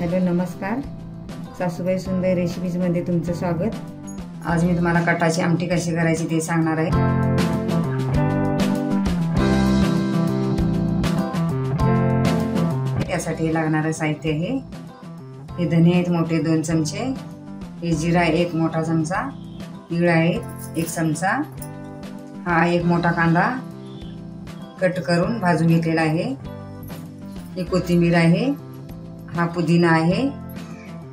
Hello नमस्कार, सासूबाई सुंदर रेसिपीजमध्ये तुमचं स्वागत। आज मी तुम्हाला कटाची आमटी कशी करायची ते सांगणार आहे। त्यासाठी लागणारे साहित्य आहे हे धने आहेत मोठे 2 चमचे, हे जिरा 1 मोठा चमचा, तीळ आहे 1 चमचा, हा 1 मोठा कांदा कट करून भाजून घेतलेला आहे, ही कोथिंबीर आहे, हा पुदिना आहे,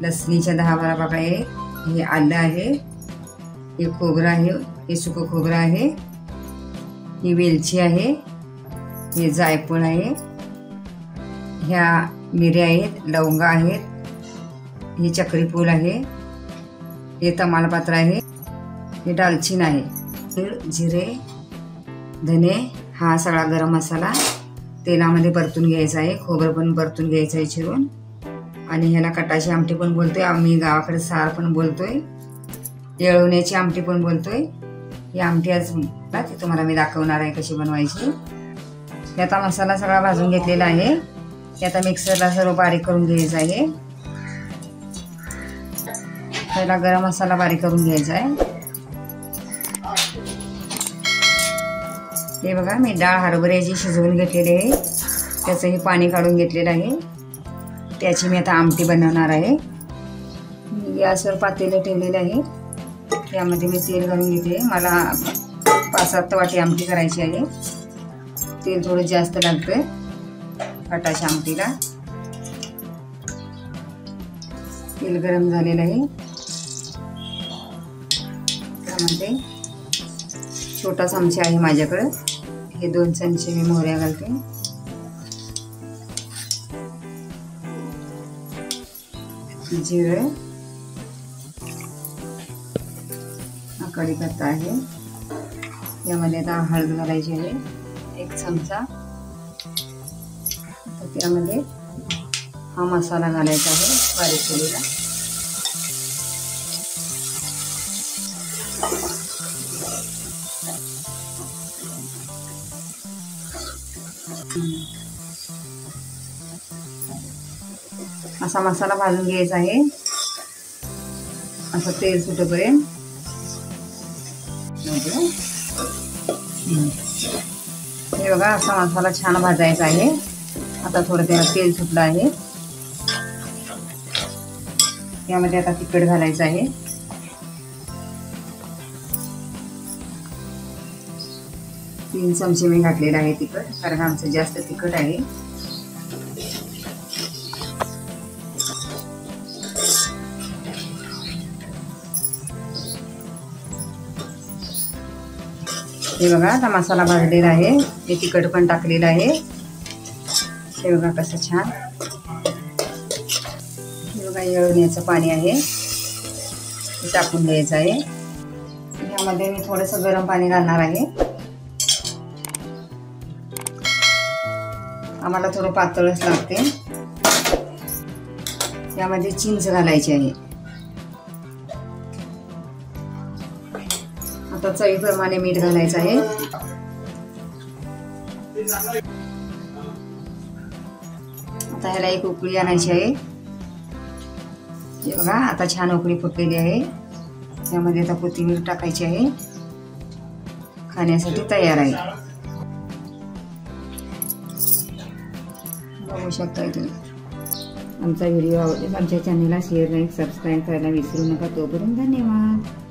लसणीच्या 10-12 पाकळ्या आहेत, हे आलं आहे, हे खोबरं आहे, हे सुकं खोबरं आहे, ही वेलची आहे, हे जायफळ आहे, ह्या मिऱ्या आहेत, लवंगा आहेत, हे चक्री फूल आहे, हे तमालपत्र आहे, हे दालचिनी आहे, तीळ जिरे धने हा सगळा गरम मसाला तेलामध्ये परतून घ्यायचा आहे, खोबरं पण परतून घ्यायचं आहे चिरून। आणि ह्याला कटाची आमटी पण बोलतोय आम्ही, गावाकडे सार पण बोलतोय, येळवण्याची आमटी पण बोलतोय। ही आमटी आज ती तुम्हाला मी दाखवणार आहे कशी बनवायची। आता मसाला सगळा भाजून घेतलेला आहे, आता मिक्सरला सर्व बारीक करून घ्यायचं आहे। पहिला गरम मसाला बारीक करून घ्यायचा आहे। हे बघा मी डाळ हरभऱ्याची शिजवून घेतलेली आहे, त्याचं हे पाणी काढून घेतलेलं आहे, त्याची मी आता आमटी बनवणार आहे। गॅसवर पातेलं ठेवलेलं आहे, त्यामध्ये मी तेल घालून घेते। मला 5-7 वाटी आमटी करायची आहे, तेल थोडं जास्त लागतं कटाच्या आमटीला। तेल गरम झालेलं आहे, त्यामध्ये छोटा चमचा आहे माझ्याकडे, हे 2 चमचे मी मोहऱ्या घालते, जिरे, कढीपत्ता आहे, यामध्ये आता हळद घालायची आहे 1 चमचा, त्यामध्ये हा मसाला घालायचा आहे बारीक केलेला, असा मसाला भाजून घ्यायचा आहे, असं तेल सुटेपर्यंत। हे बघा असा मसाला छान भाजायचा आहे। आता थोडं त्याला तेल सुटलं आहे, यामध्ये आता तिखट घालायचं आहे, 3 चमचे मी घातलेलं आहे तिखट, कारण आमचं जास्त तिखट आहे। हे बघा आता मसाला भाजलेला आहे, हे तिखट पण टाकलेलं आहे, हे बघा कसं छान। हे बघा येळवण्याचं पाणी आहे, हे टाकून द्यायचं आहे। यामध्ये मी थोडंसं गरम पाणी घालणार आहे, आम्हाला थोडं पातळच लागते। यामध्ये चिंच घालायची आहे, आता चवीप्रमाणे मीठ घालायचं आहे। आता ह्याला एक उकळी आणायची आहे, हे बघा आता छान उकळी फुटलेली आहे, त्यामध्ये आता कोथिंबीर टाकायची आहे, खाण्यासाठी तयार आहे। बघू शकता तुम्ही। आमचा व्हिडिओ आवडल्यास आमच्या चॅनलला शेअर, लाईक, सबस्क्राईब करायला विसरू नका। तोपर्यंत धन्यवाद।